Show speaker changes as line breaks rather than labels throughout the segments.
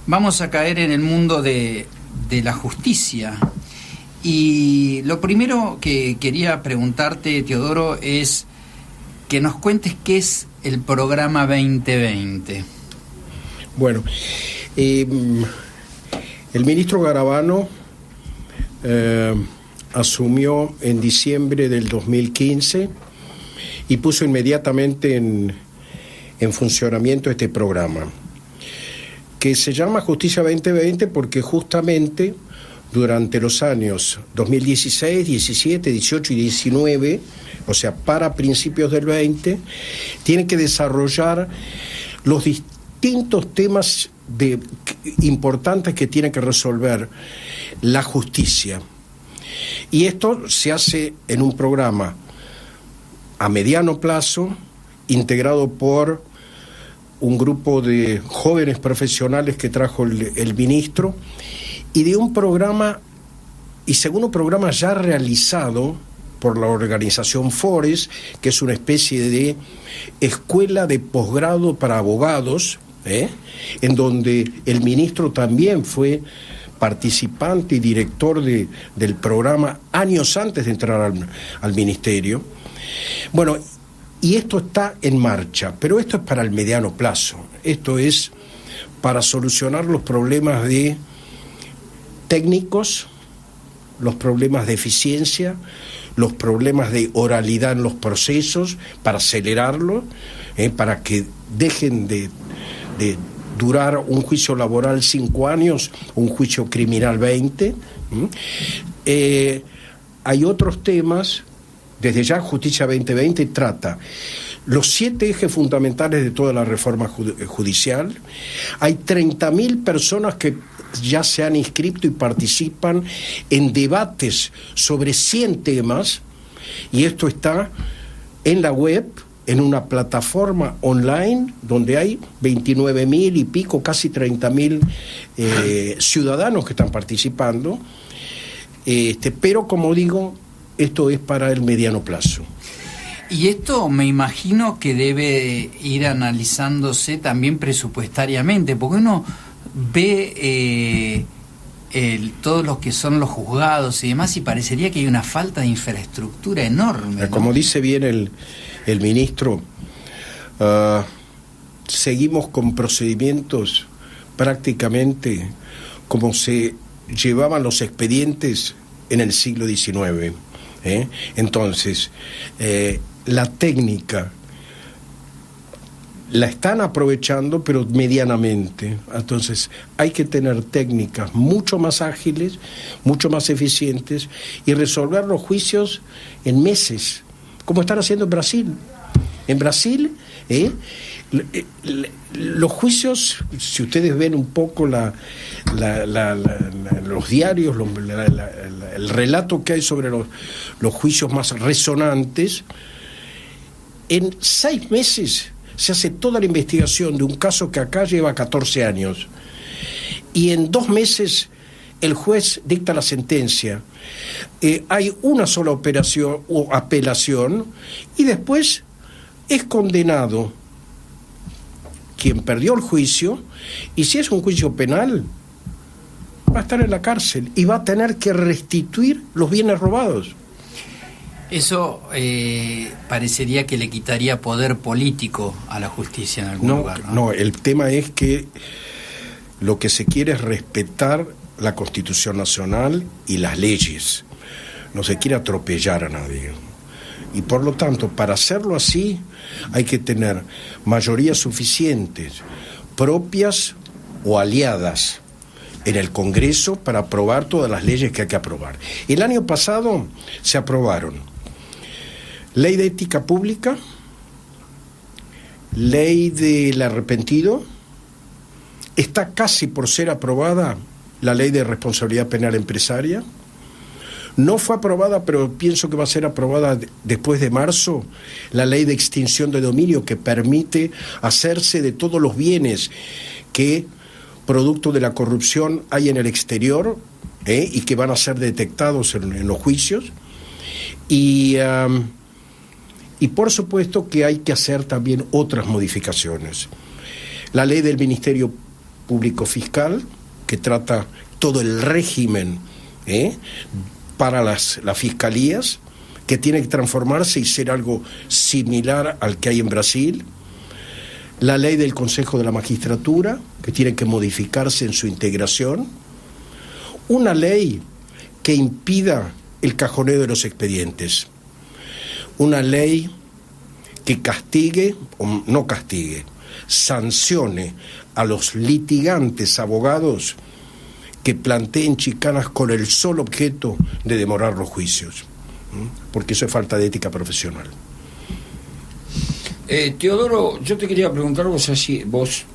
vamos a caer en el mundo de la justicia. Y lo primero que quería preguntarte, Teodoro, es que nos cuentes qué es el programa 2020.
Bueno, el ministro Garabano asumió en diciembre del 2015 y puso inmediatamente en funcionamiento este programa, que se llama Justicia 2020 porque justamente durante los años 2016, 17, 18 y 19, o sea, para principios del 20, tiene que desarrollar los distintos temas importantes que tiene que resolver la justicia. Y esto se hace en un programa a mediano plazo, integrado por un grupo de jóvenes profesionales que trajo el ministro, y de un programa, y segundo programa ya realizado por la organización FORES, que es una especie de escuela de posgrado para abogados, en donde el ministro también fue participante y director del programa años antes de entrar al ministerio. Bueno, y esto está en marcha, pero esto es para el mediano plazo. Esto es para solucionar los problemas de técnicos, los problemas de eficiencia, los problemas de oralidad en los procesos, para acelerarlo, para que dejen de durar un juicio laboral 5 años, un juicio criminal 20. Hay otros temas. Desde ya Justicia 2020 trata los 7 ejes fundamentales de toda la reforma judicial. Hay 30.000 personas que ya se han inscrito y participan en debates sobre 100 temas, y esto está en la web, en una plataforma online donde hay 29.000 y pico, casi 30.000 ciudadanos que están participando, pero como digo, esto es para el mediano plazo.
Y esto me imagino que debe ir analizándose también presupuestariamente, porque uno ve todos los que son los juzgados y demás, y parecería que hay una falta de infraestructura enorme, ¿no?
Como dice bien el ministro, seguimos con procedimientos prácticamente como se llevaban los expedientes en el siglo XIX. Entonces, la técnica la están aprovechando, pero medianamente. Entonces, hay que tener técnicas mucho más ágiles, mucho más eficientes, y resolver los juicios en meses, como están haciendo en Brasil. En Brasil, los juicios, si ustedes ven un poco los diarios, el relato que hay sobre los juicios más resonantes, en 6 meses se hace toda la investigación de un caso que acá lleva 14 años. Y en 2 meses el juez dicta la sentencia. Hay una sola operación o apelación, y después es condenado quien perdió el juicio, y si es un juicio penal, va a estar en la cárcel y va a tener que restituir los bienes robados.
Eso parecería que le quitaría poder político a la justicia en algún lugar, ¿no?
No, el tema es que lo que se quiere es respetar la Constitución Nacional y las leyes. No se quiere atropellar a nadie. Y por lo tanto, para hacerlo así, hay que tener mayorías suficientes, propias o aliadas, en el Congreso para aprobar todas las leyes que hay que aprobar. El año pasado se aprobaron Ley de Ética Pública, Ley del Arrepentido, está casi por ser aprobada la Ley de Responsabilidad Penal Empresaria. No fue aprobada, pero pienso que va a ser aprobada después de marzo, la Ley de Extinción de Dominio, que permite hacerse de todos los bienes que, producto de la corrupción, hay en el exterior, y que van a ser detectados en los juicios. Y por supuesto que hay que hacer también otras modificaciones. La ley del Ministerio Público Fiscal, que trata todo el régimen para las fiscalías, que tiene que transformarse y ser algo similar al que hay en Brasil. La ley del Consejo de la Magistratura, que tiene que modificarse en su integración. Una ley que impida el cajoneo de los expedientes. Una ley que castigue, o no castigue, sancione a los litigantes abogados que planteen chicanas con el solo objeto de demorar los juicios, porque eso es falta de ética profesional.
Teodoro, yo te quería preguntar, vos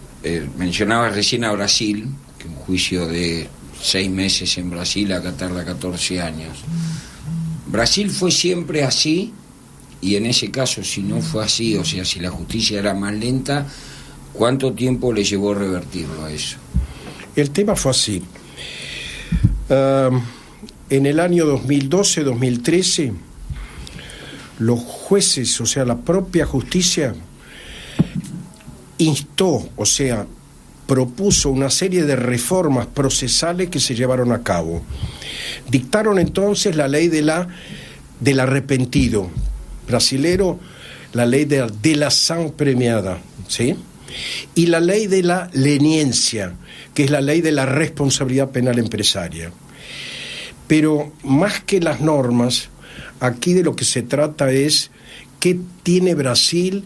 mencionabas recién a Brasil, que un juicio de 6 meses en Brasil acá tarda 14 años. ¿Brasil fue siempre así? Y en ese caso, si no fue así, o sea, si la justicia era más lenta, ¿cuánto tiempo le llevó revertirlo a eso?
El tema fue así. En el año 2012-2013, los jueces, o sea, la propia justicia, instó, o sea, propuso una serie de reformas procesales que se llevaron a cabo. Dictaron entonces la ley del arrepentido brasilero, la ley de la ação premiada, ¿sí? Y la ley de la leniencia, que es la ley de la responsabilidad penal empresaria. Pero más que las normas, aquí de lo que se trata es qué tiene Brasil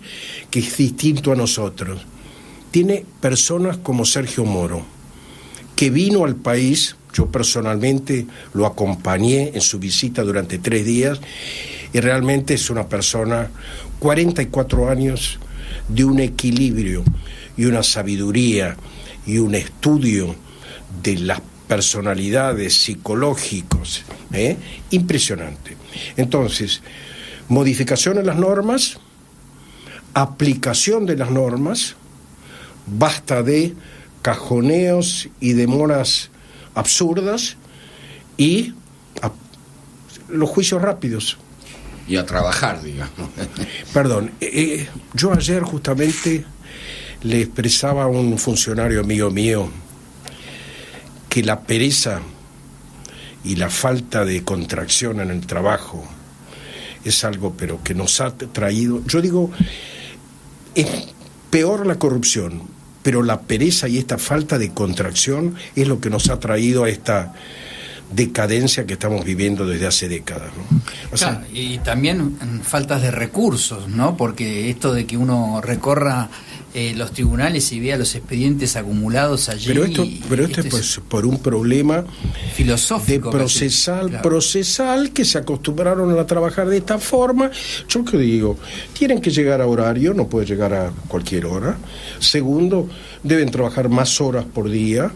que es distinto a nosotros. Tiene personas como Sergio Moro, que vino al país. Yo personalmente lo acompañé en su visita durante 3 días y realmente es una persona, 44 años, de un equilibrio y una sabiduría y un estudio de las personalidades psicológicos, impresionante. Entonces, modificación en las normas, aplicación de las normas, basta de cajoneos y demoras absurdas y los juicios rápidos.
Y a trabajar, digamos.
Perdón, yo ayer justamente le expresaba a un funcionario amigo mío que la pereza y la falta de contracción en el trabajo es algo pero que nos ha traído, yo digo, es peor la corrupción, pero la pereza y esta falta de contracción es lo que nos ha traído a esta decadencia que estamos viviendo desde hace décadas, ¿no?
Claro, y también faltas de recursos, ¿no? Porque esto de que uno recorra los tribunales y vea los expedientes acumulados allí...
Pero esto es pues, por un problema
filosófico,
de procesal que se acostumbraron a trabajar de esta forma. Yo que digo, tienen que llegar a horario, no puede llegar a cualquier hora. Segundo, deben trabajar más horas por día,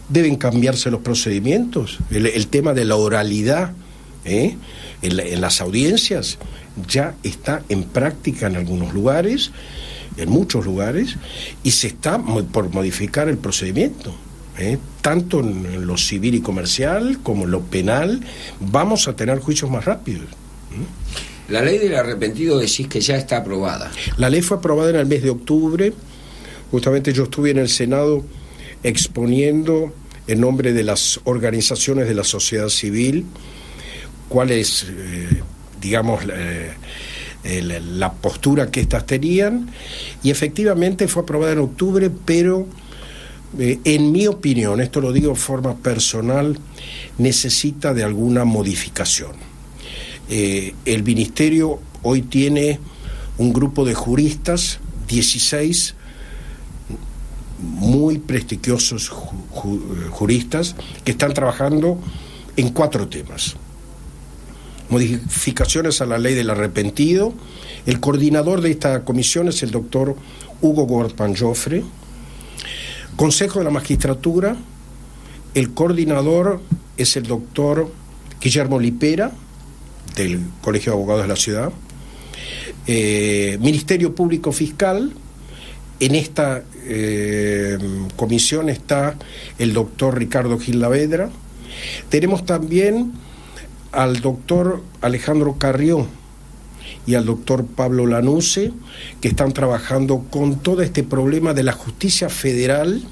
deben cambiarse los procedimientos. El tema de la oralidad en las audiencias ya está en práctica en algunos lugares, en muchos lugares, y se está por modificar el procedimiento, tanto en lo civil y comercial como en lo penal. Vamos a tener juicios más rápidos.
La ley del arrepentido decís que ya está aprobada.
La ley fue aprobada en el mes de octubre. Justamente yo estuve en el Senado exponiendo en nombre de las organizaciones de la sociedad civil cuál es, digamos, la postura que éstas tenían, y efectivamente fue aprobada en octubre, pero en mi opinión, esto lo digo de forma personal, necesita de alguna modificación. El Ministerio hoy tiene un grupo de juristas, 16 muy prestigiosos juristas que están trabajando en 4 temas. Modificaciones a la ley del arrepentido. El coordinador de esta comisión es el doctor Hugo Gordpan-Joffre. Consejo de la Magistratura. El coordinador es el doctor Guillermo Lipera, del Colegio de Abogados de la Ciudad. Ministerio Público Fiscal. En esta comisión está el doctor Ricardo Gil Lavedra. Tenemos también al doctor Alejandro Carrió y al doctor Pablo Lanusse, que están trabajando con todo este problema de la justicia federal,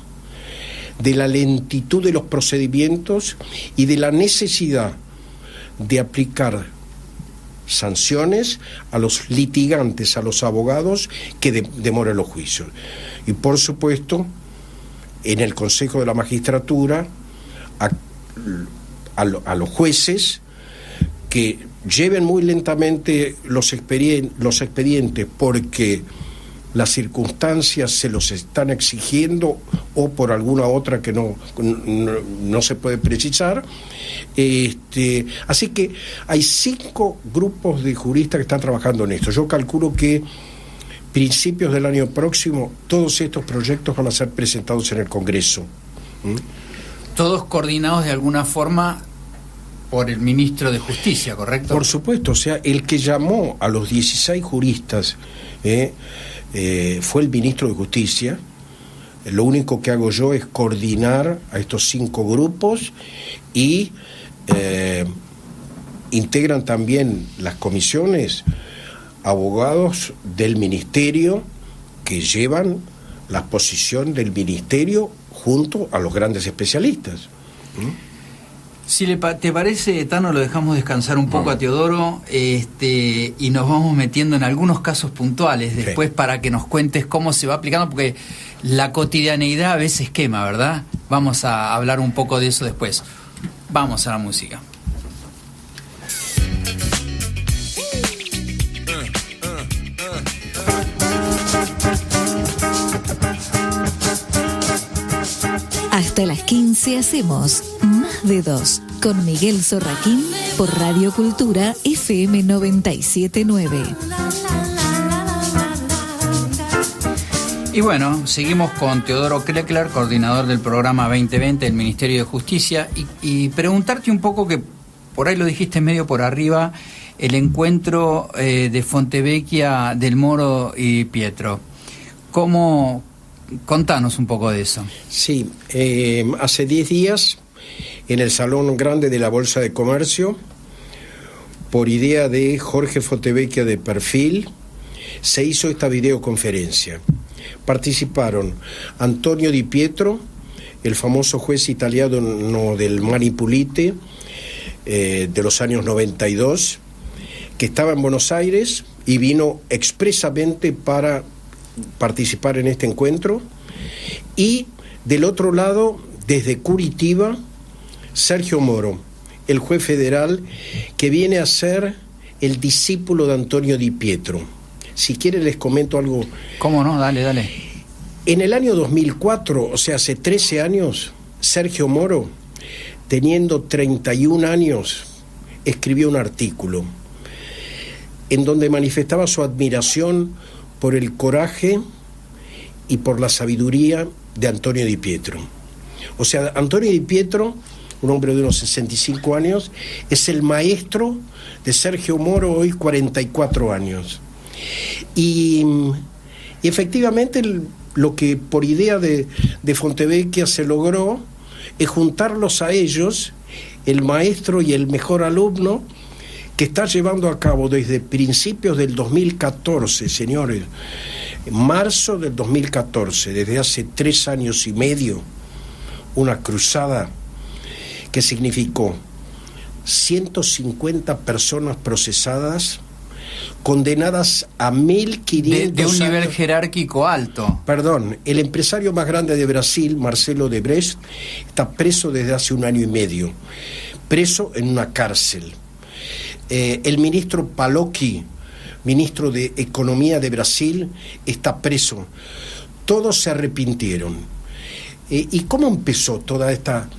de la lentitud de los procedimientos y de la necesidad de aplicar sanciones a los litigantes, a los abogados que demoran los juicios. Y por supuesto, en el Consejo de la Magistratura, a los jueces que lleven muy lentamente los expedientes porque las circunstancias se los están exigiendo o por alguna otra que no se puede precisar. Así que hay 5 grupos de juristas que están trabajando en esto. Yo calculo que principios del año próximo todos estos proyectos van a ser presentados en el Congreso.
Todos coordinados de alguna forma por el ministro de Justicia, ¿correcto?
Por supuesto, o sea, el que llamó a los 16 juristas fue el ministro de Justicia. Lo único que hago yo es coordinar a estos 5 grupos y integran también las comisiones abogados del ministerio que llevan la posición del ministerio junto a los grandes especialistas.
Si te parece, Tano, lo dejamos descansar un poco a Teodoro y nos vamos metiendo en algunos casos puntuales después para que nos cuentes cómo se va aplicando, porque la cotidianeidad a veces quema, ¿verdad? Vamos a hablar un poco de eso después. Vamos a la música.
Hasta las 15 hacemos Más de 2 con Miguel Sorraquín por Radio Cultura FM 97.9.
Y bueno, seguimos con Teodoro Kleckler, coordinador del programa 2020 del Ministerio de Justicia, y preguntarte un poco, que por ahí lo dijiste medio por arriba, el encuentro de Fontevecchia, Del Moro y Pietro. Contanos un poco de eso.
Sí, hace 10 días, en el Salón Grande de la Bolsa de Comercio, por idea de Jorge Fontevecchia de Perfil, se hizo esta videoconferencia. Participaron Antonio Di Pietro, el famoso juez italiano del Mani Pulite, de los años 92, que estaba en Buenos Aires y vino expresamente para participar en este encuentro, y del otro lado, desde Curitiba, Sergio Moro, el juez federal que viene a ser el discípulo de Antonio Di Pietro. Si quieren les comento algo.
¿Cómo no? Dale.
En el año 2004, o sea, hace 13 años, Sergio Moro, teniendo 31 años, escribió un artículo en donde manifestaba su admiración por el coraje y por la sabiduría de Antonio Di Pietro. O sea, Antonio Di Pietro, un hombre de unos 65 años, es el maestro de Sergio Moro, hoy 44 años. Y efectivamente lo que por idea de Fontevecchia se logró es juntarlos a ellos, el maestro y el mejor alumno, que está llevando a cabo desde principios del 2014, señores, en marzo del 2014, desde hace 3 años y medio, una cruzada que significó 150 personas procesadas, condenadas a 1.500
de un nivel
años.
Jerárquico alto.
Perdón, el empresario más grande de Brasil, Marcelo Odebrecht, está preso desde hace 1 año y medio, preso en una cárcel. El ministro Palocci, ministro de Economía de Brasil, está preso. Todos se arrepintieron. ¿Y cómo empezó toda esta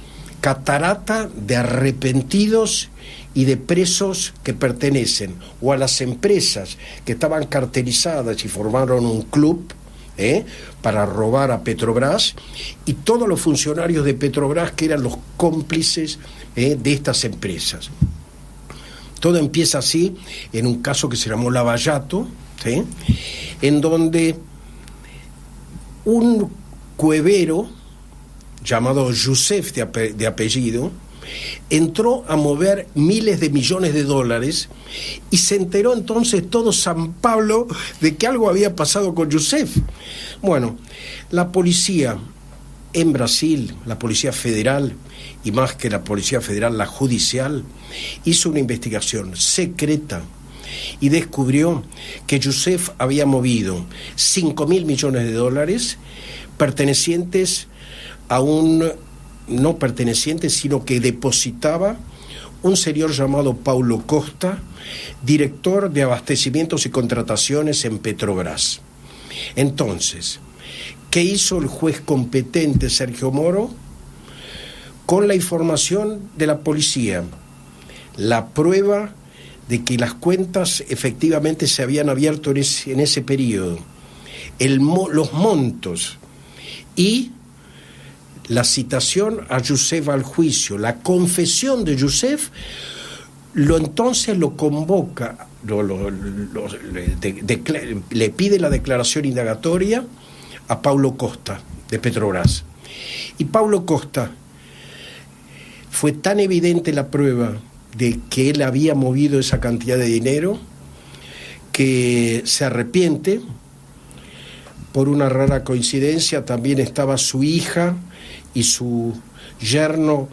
catarata de arrepentidos y de presos que pertenecen o a las empresas que estaban cartelizadas y formaron un club para robar a Petrobras, y todos los funcionarios de Petrobras que eran los cómplices de estas empresas? Todo empieza así, en un caso que se llamó Lavallato, en donde un cuevero llamado Youssef de apellido entró a mover miles de millones de dólares, y se enteró entonces todo San Pablo de que algo había pasado con Youssef. Bueno, la policía en Brasil, la Policía Federal, y más que la Policía Federal, la judicial, hizo una investigación secreta y descubrió que Youssef había movido 5.000 millones de dólares pertenecientes a no pertenecientes, sino que depositaba un señor llamado Paulo Costa, director de abastecimientos y contrataciones en Petrobras. Entonces, ¿qué hizo el juez competente Sergio Moro? Con la información de la policía, la prueba de que las cuentas efectivamente se habían abierto en ese periodo, los montos y la citación a Youssef al juicio, la confesión de Youssef, entonces lo convoca, le pide la declaración indagatoria a Paulo Costa de Petrobras. Y Paulo Costa, fue tan evidente la prueba de que él había movido esa cantidad de dinero que se arrepiente. Por una rara coincidencia también estaba su hija y su yerno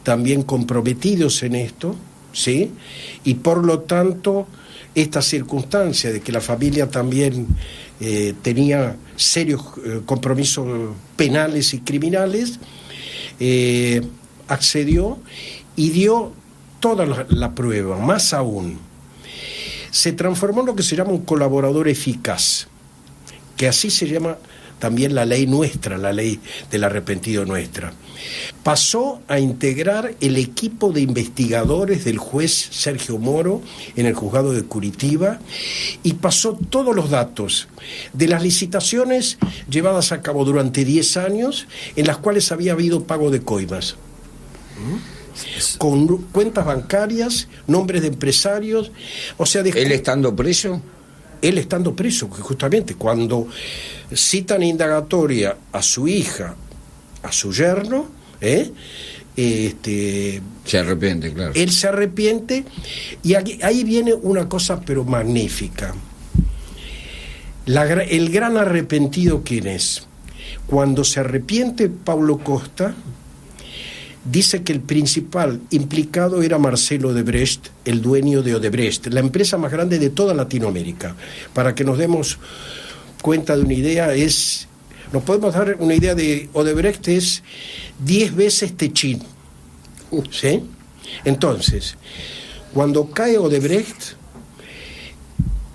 también comprometidos en esto, ¿sí? Y por lo tanto, esta circunstancia de que la familia también tenía serios compromisos penales y criminales, accedió y dio toda la prueba. Más aún, se transformó en lo que se llama un colaborador eficaz, que así se llama también la ley nuestra, la ley del arrepentido nuestra. Pasó a integrar el equipo de investigadores del juez Sergio Moro en el juzgado de Curitiba y pasó todos los datos de las licitaciones llevadas a cabo durante 10 años en las cuales había habido pago de coimas. Con cuentas bancarias, nombres de empresarios, o sea...
¿Él estando preso?
Él estando preso, que justamente cuando citan indagatoria a su hija, a su yerno,
se arrepiente, claro.
Él se arrepiente y ahí viene una cosa pero magnífica. El gran arrepentido, ¿quién es? Cuando se arrepiente Paulo Costa, dice que el principal implicado era Marcelo Odebrecht, el dueño de Odebrecht, la empresa más grande de toda Latinoamérica. Para que nos demos cuenta de una idea, nos podemos dar una idea de Odebrecht, es 10 veces Techín. ¿Sí? Entonces, cuando cae Odebrecht,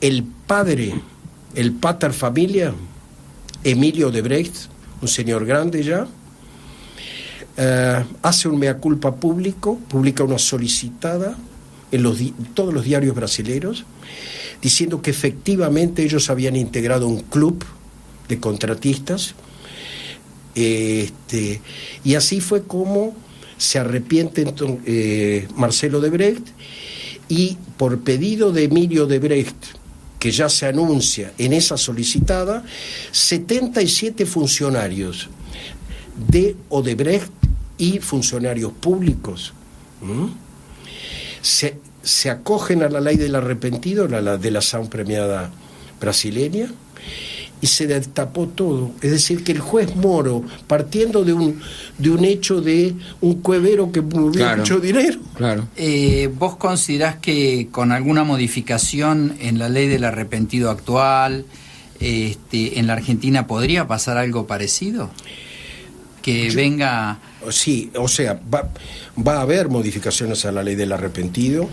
el pater familia, Emilio Odebrecht, un señor grande ya, hace un mea culpa público, publica una solicitada en todos los diarios brasileños, diciendo que efectivamente ellos habían integrado un club de contratistas, y así fue como se arrepiente Marcelo Odebrecht, y por pedido de Emilio Odebrecht, que ya se anuncia en esa solicitada, 77 funcionarios de Odebrecht y funcionarios públicos se acogen a la ley del arrepentido, la de la ação premiada brasileña, y se destapó todo. Es decir, que el juez Moro, partiendo de un hecho de un cuevero que movió mucho dinero.
Claro.
¿Vos considerás que con alguna modificación en la ley del arrepentido actual, en la Argentina podría pasar algo parecido? Que venga...
Sí, o sea, va a haber modificaciones a la ley del arrepentido,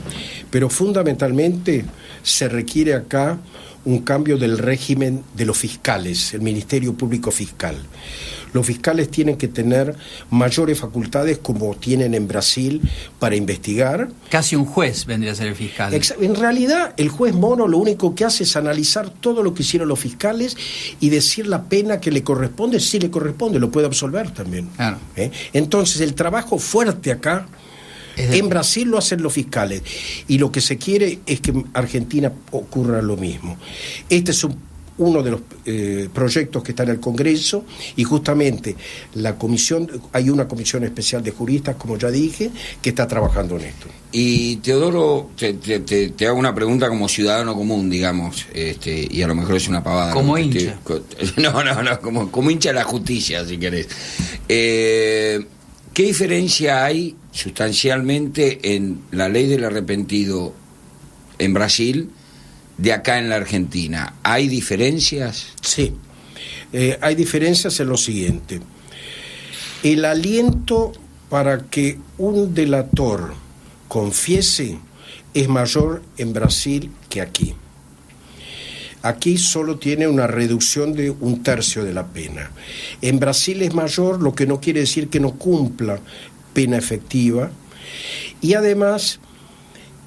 pero fundamentalmente se requiere acá un cambio del régimen de los fiscales, el Ministerio Público Fiscal. Los fiscales tienen que tener mayores facultades como tienen en Brasil para investigar.
Casi un juez vendría a ser el fiscal.
En realidad, el juez Moro lo único que hace es analizar todo lo que hicieron los fiscales y decir la pena que le corresponde. Si le corresponde, lo puede absolver también. Claro. Entonces, el trabajo fuerte acá, en Brasil lo hacen los fiscales. Y lo que se quiere es que en Argentina ocurra lo mismo. Este es uno de los proyectos que está en el Congreso, y justamente hay una comisión especial de juristas, como ya dije, que está trabajando en esto.
Y Teodoro, te hago una pregunta como ciudadano común, digamos, y a lo mejor es una pavada.
Como hincha.
No, como hincha de la justicia, si querés. ¿Qué diferencia hay sustancialmente en la ley del arrepentido en Brasil de acá en la Argentina? ¿Hay diferencias?
Sí, hay diferencias en lo siguiente. El aliento para que un delator confiese es mayor en Brasil que aquí. Aquí solo tiene una reducción de 1/3 de la pena. En Brasil es mayor, lo que no quiere decir que no cumpla pena efectiva. Y además,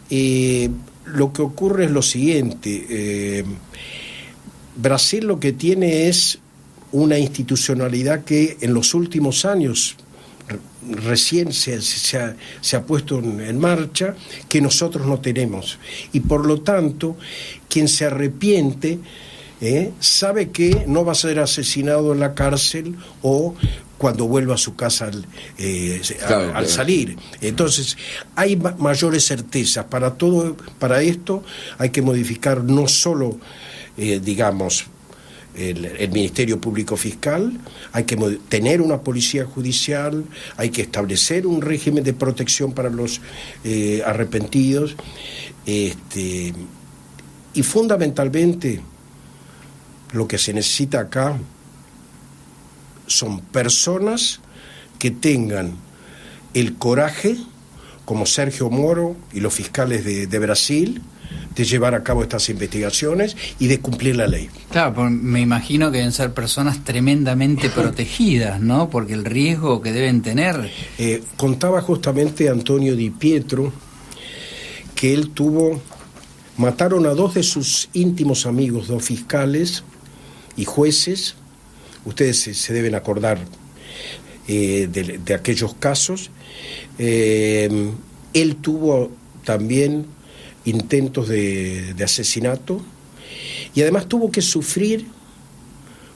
lo que ocurre es lo siguiente. Brasil lo que tiene es una institucionalidad que en los últimos años recién se ha puesto en marcha, que nosotros no tenemos, y por lo tanto quien se arrepiente sabe que no va a ser asesinado en la cárcel o cuando vuelva a su casa al salir. Entonces hay mayores certezas. Para esto hay que modificar no solo digamos el Ministerio Público Fiscal, hay que tener una policía judicial, hay que establecer un régimen de protección para los arrepentidos, y fundamentalmente lo que se necesita acá son personas que tengan el coraje, como Sergio Moro y los fiscales de Brasil, de llevar a cabo estas investigaciones y de cumplir la ley.
Claro, pues me imagino que deben ser personas tremendamente protegidas, ¿no? Porque el riesgo que deben tener...
Contaba justamente Antonio Di Pietro que él mataron a 2 de sus íntimos amigos, 2 fiscales y jueces. Ustedes se deben acordar de aquellos casos. Él tuvo también intentos de asesinato y además tuvo que sufrir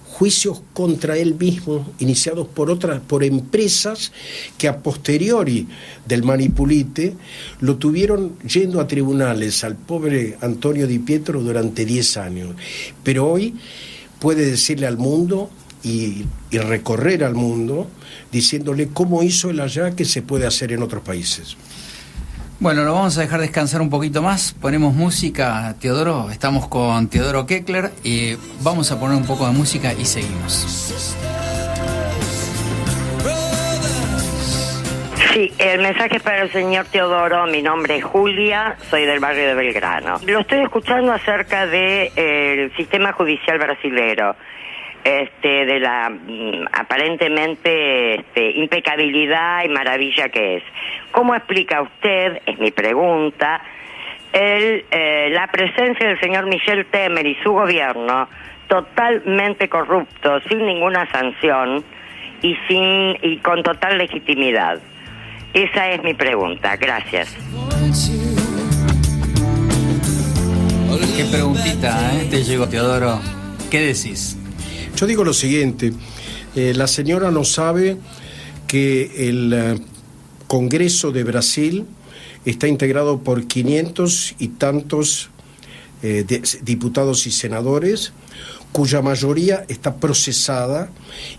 juicios contra él mismo iniciados por empresas que a posteriori del Manipulite lo tuvieron yendo a tribunales al pobre Antonio Di Pietro durante 10 años, pero hoy puede decirle al mundo y recorrer al mundo diciéndole cómo hizo él allá que se puede hacer en otros países.
Bueno, lo vamos a dejar descansar un poquito más, ponemos música, Teodoro, estamos con Teodoro Keckler y vamos a poner un poco de música y seguimos.
Sí, el mensaje es para el señor Teodoro. Mi nombre es Julia, soy del barrio de Belgrano. Lo estoy escuchando acerca del sistema judicial brasilero, de la aparentemente impecabilidad y maravilla que es. ¿Cómo explica usted, es mi pregunta, la presencia del señor Michel Temer y su gobierno totalmente corrupto, sin ninguna sanción y con total legitimidad? Esa es mi pregunta. Gracias.
Qué preguntita, te llegó, Teodoro. ¿Qué decís?
Yo digo lo siguiente, la señora no sabe que el Congreso de Brasil está integrado por 500 y tantos diputados y senadores, cuya mayoría está procesada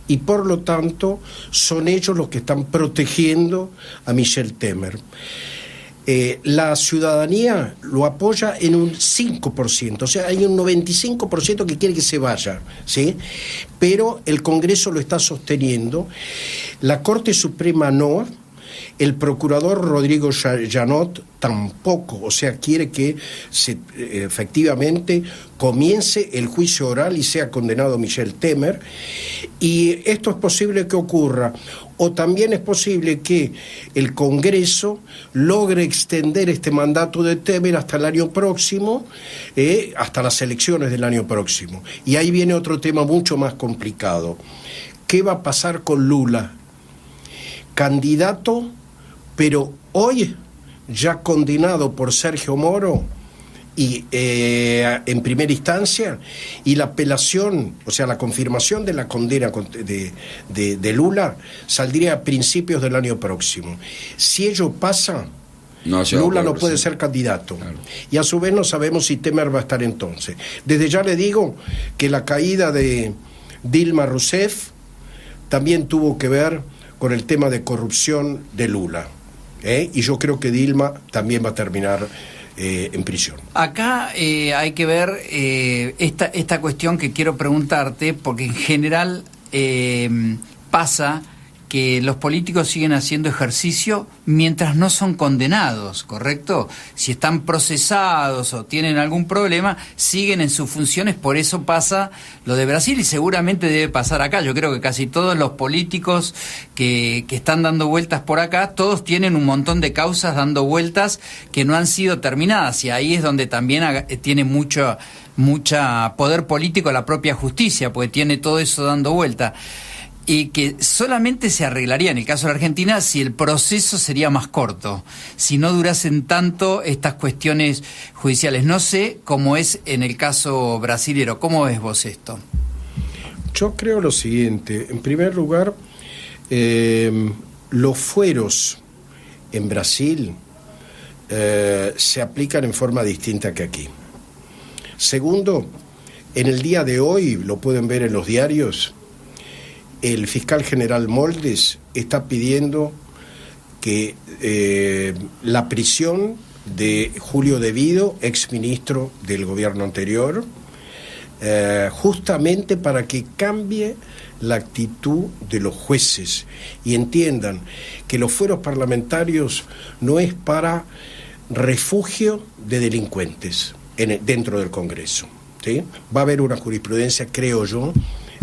y por lo tanto son ellos los que están protegiendo a Michel Temer. La ciudadanía lo apoya en un 5%, o sea, hay un 95% que quiere que se vaya, ¿sí? Pero el Congreso lo está sosteniendo, la Corte Suprema no, el procurador Rodrigo Janot tampoco, o sea, quiere que efectivamente comience el juicio oral y sea condenado Michel Temer, y esto es posible que ocurra, o también es posible que el Congreso logre extender este mandato de Temer hasta el año próximo, hasta las elecciones del año próximo. Y ahí viene otro tema mucho más complicado. ¿Qué va a pasar con Lula? Candidato, pero hoy ya condenado por Sergio Moro y en primera instancia, y la apelación, o sea, la confirmación de la condena de Lula saldría a principios del año próximo. Si ello pasa, Lula no puede ser candidato. Claro. Y a su vez no sabemos si Temer va a estar entonces. Desde ya le digo que la caída de Dilma Rousseff también tuvo que ver con el tema de corrupción de Lula. Y yo creo que Dilma también va a terminar en prisión.
Acá hay que ver esta cuestión que quiero preguntarte, porque en general pasa que los políticos siguen haciendo ejercicio mientras no son condenados, ¿correcto? Si están procesados o tienen algún problema, siguen en sus funciones, por eso pasa lo de Brasil y seguramente debe pasar acá. Yo creo que casi todos los políticos que están dando vueltas por acá, todos tienen un montón de causas dando vueltas que no han sido terminadas, y ahí es donde también tiene mucha poder político la propia justicia, porque tiene todo eso dando vuelta. Y que solamente se arreglaría en el caso de la Argentina si el proceso sería más corto, si no durasen tanto estas cuestiones judiciales. No sé cómo es en el caso brasilero. ¿Cómo ves vos esto?
Yo creo lo siguiente. En primer lugar, los fueros en Brasil se aplican en forma distinta que aquí. Segundo, en el día de hoy, lo pueden ver en los diarios, el fiscal general Moldes está pidiendo que la prisión de Julio De Vido, exministro del gobierno anterior, justamente para que cambie la actitud de los jueces y entiendan que los fueros parlamentarios no es para refugio de delincuentes dentro del Congreso, ¿sí? Va a haber una jurisprudencia, creo yo,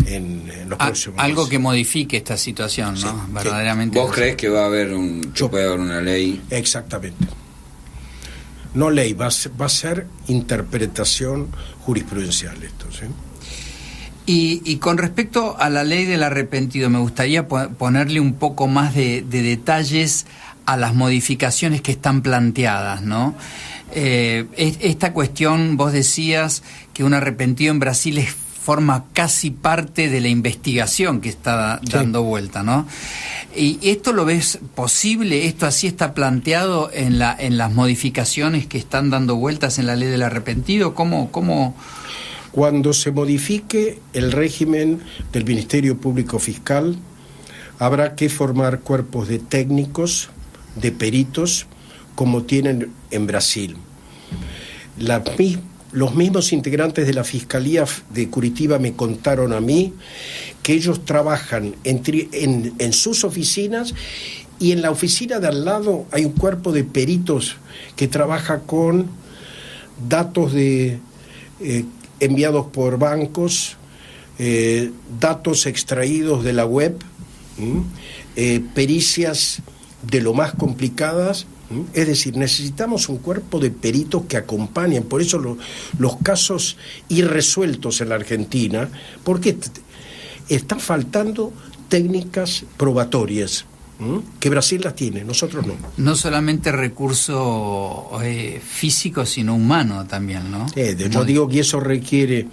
en los próximos
algo
meses,
que modifique esta situación, ¿no?
Sí,
verdaderamente.
¿Vos crees que va a haber puede haber una ley?
Exactamente. No ley, va a ser interpretación jurisprudencial esto, ¿sí?
Y con respecto a la ley del arrepentido, me gustaría ponerle un poco más de detalles a las modificaciones que están planteadas, ¿no? Esta cuestión, vos decías que un arrepentido en Brasil forma casi parte de la investigación que está dando vuelta, ¿no? ¿Y esto lo ves posible? ¿Esto así está planteado en las modificaciones que están dando vueltas en la ley del arrepentido? ¿Cómo?
Cuando se modifique el régimen del Ministerio Público Fiscal, habrá que formar cuerpos de técnicos, de peritos, como tienen en Brasil. Los mismos integrantes de la Fiscalía de Curitiba me contaron a mí que ellos trabajan en sus oficinas, y en la oficina de al lado hay un cuerpo de peritos que trabaja con datos enviados por bancos, datos extraídos de la web, pericias de lo más complicadas. Es decir, necesitamos un cuerpo de peritos que acompañen. Por eso los casos irresueltos en la Argentina, porque están faltando técnicas probatorias, que Brasil las tiene, nosotros no.
No solamente recurso físico, sino humano también, ¿no?
Yo digo que eso requiere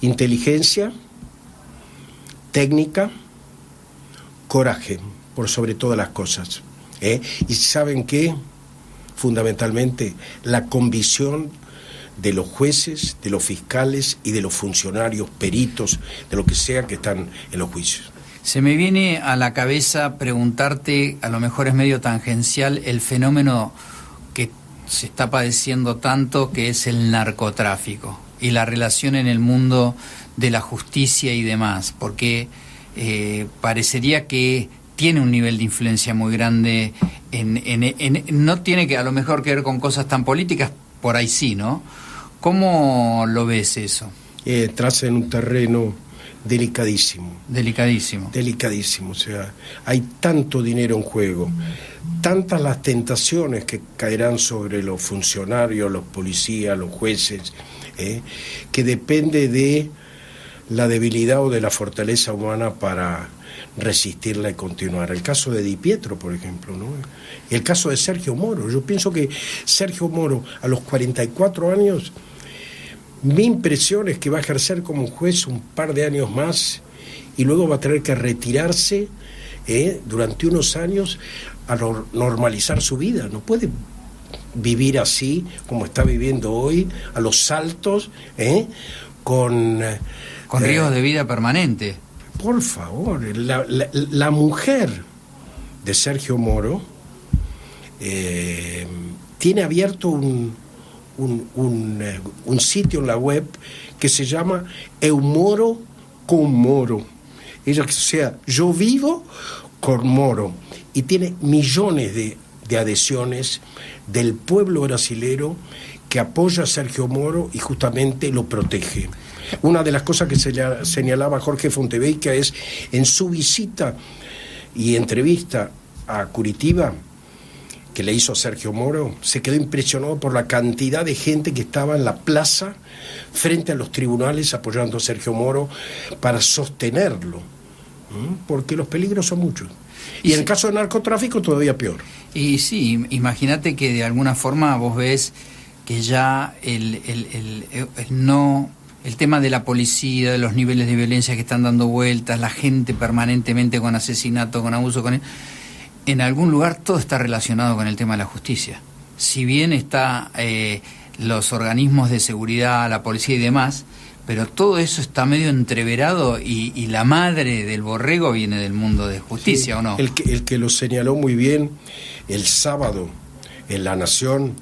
inteligencia, técnica, coraje, por sobre todas las cosas. Y ¿saben qué? Fundamentalmente, la convicción de los jueces, de los fiscales y de los funcionarios, peritos, de lo que sea que están en los juicios.
Se me viene a la cabeza preguntarte, a lo mejor es medio tangencial, el fenómeno que se está padeciendo tanto, que es el narcotráfico y la relación en el mundo de la justicia y demás, porque parecería que tiene un nivel de influencia muy grande no tiene que a lo mejor que ver con cosas tan políticas, por ahí sí, ¿no? ¿Cómo lo ves eso?
Traza en un terreno delicadísimo. Delicadísimo, o sea, hay tanto dinero en juego, tantas las tentaciones que caerán sobre los funcionarios, los policías, los jueces, que depende de la debilidad o de la fortaleza humana para resistirla y continuar. El caso de Di Pietro, por ejemplo, ¿no? Y el caso de Sergio Moro. Yo pienso que Sergio Moro, a los 44 años, mi impresión es que va a ejercer como juez un par de años más y luego va a tener que retirarse durante unos años a normalizar su vida. No puede vivir así como está viviendo hoy, a los saltos, con
riesgos de vida permanente.
Por favor, la mujer de Sergio Moro tiene abierto un sitio en la web que se llama Eu Moro con Moro. Ella, o sea, yo vivo con Moro, y tiene millones de adhesiones del pueblo brasilero que apoya a Sergio Moro y justamente lo protege. Una de las cosas que señalaba Jorge Fontevecchia es, en su visita y entrevista a Curitiba, que le hizo a Sergio Moro, se quedó impresionado por la cantidad de gente que estaba en la plaza frente a los tribunales apoyando a Sergio Moro para sostenerlo, porque los peligros son muchos. Y en el caso de narcotráfico todavía peor.
Y sí, imagínate que de alguna forma vos ves que ya el tema de la policía, de los niveles de violencia que están dando vueltas, la gente permanentemente con asesinato, con abuso, en algún lugar todo está relacionado con el tema de la justicia. Si bien está los organismos de seguridad, la policía y demás, pero todo eso está medio entreverado y la madre del borrego viene del mundo de justicia, sí, ¿o no?
El que lo señaló muy bien el sábado en La Nación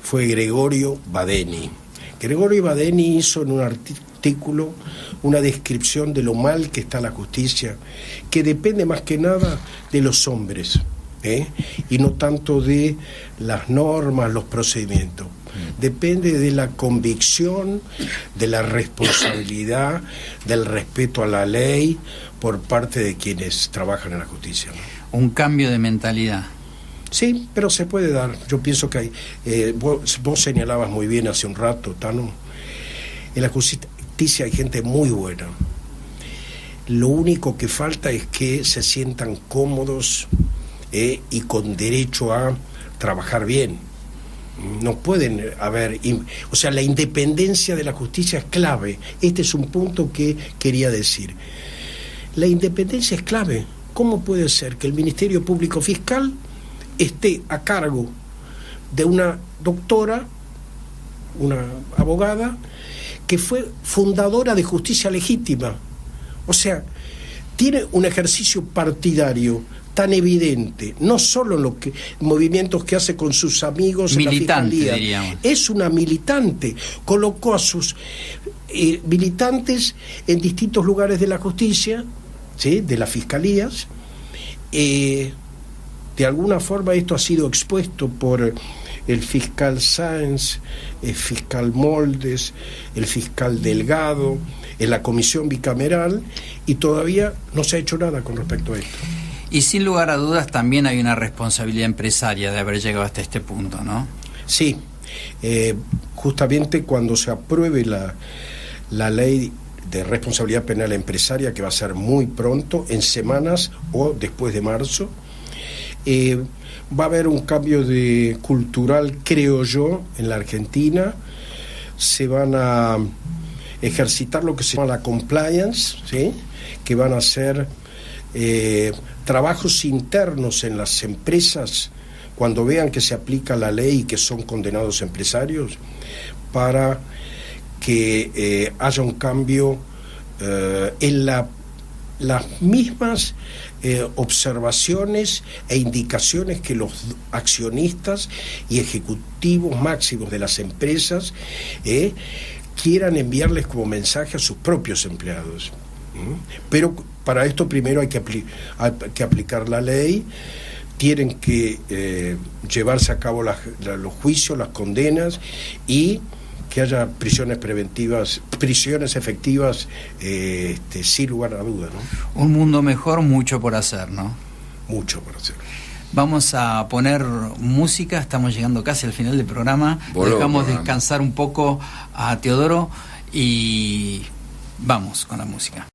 fue Gregorio Badeni. Gregorio Badeni hizo en un artículo una descripción de lo mal que está la justicia, que depende más que nada de los hombres, y no tanto de las normas, los procedimientos. Depende de la convicción, de la responsabilidad, del respeto a la ley por parte de quienes trabajan en la justicia, ¿no?
Un cambio de mentalidad.
Sí, pero se puede dar. Yo pienso que hay, vos señalabas muy bien hace un rato, Tano, en la justicia hay gente muy buena. Lo único que falta es que se sientan cómodos y con derecho a trabajar bien. No pueden haber... O sea, la independencia de la justicia es clave. Este es un punto que quería decir. La independencia es clave. ¿Cómo puede ser que el Ministerio Público Fiscal esté a cargo de una doctora, una abogada, que fue fundadora de Justicia Legítima? O sea, tiene un ejercicio partidario tan evidente, no solo en los movimientos que hace con sus amigos
militante,
en la Fiscalía,
diríamos.
Es una militante, colocó a sus militantes en distintos lugares de la justicia, ¿sí?, de las fiscalías. De alguna forma esto ha sido expuesto por el fiscal Sáenz, el fiscal Moldes, el fiscal Delgado, en la comisión bicameral, y todavía no se ha hecho nada con respecto a esto.
Y sin lugar a dudas también hay una responsabilidad empresaria de haber llegado hasta este punto, ¿no?
Sí, justamente cuando se apruebe la ley de responsabilidad penal empresaria, que va a ser muy pronto, en semanas o después de marzo, va a haber un cambio cultural, creo yo, en la Argentina. Se van a ejercitar lo que se llama la compliance, ¿sí?, que van a ser trabajos internos en las empresas cuando vean que se aplica la ley y que son condenados empresarios, para que haya un cambio en las mismas observaciones e indicaciones que los accionistas y ejecutivos máximos de las empresas quieran enviarles como mensaje a sus propios empleados. Pero para esto primero hay que aplicar la ley, tienen que llevarse a cabo los juicios, las condenas, y que haya prisiones preventivas, prisiones efectivas, sin lugar a duda, ¿no?
Un mundo mejor, mucho por hacer, ¿no?
Mucho por hacer.
Vamos a poner música, estamos llegando casi al final del programa. Dejamos descansar un poco a Teodoro y vamos con la música.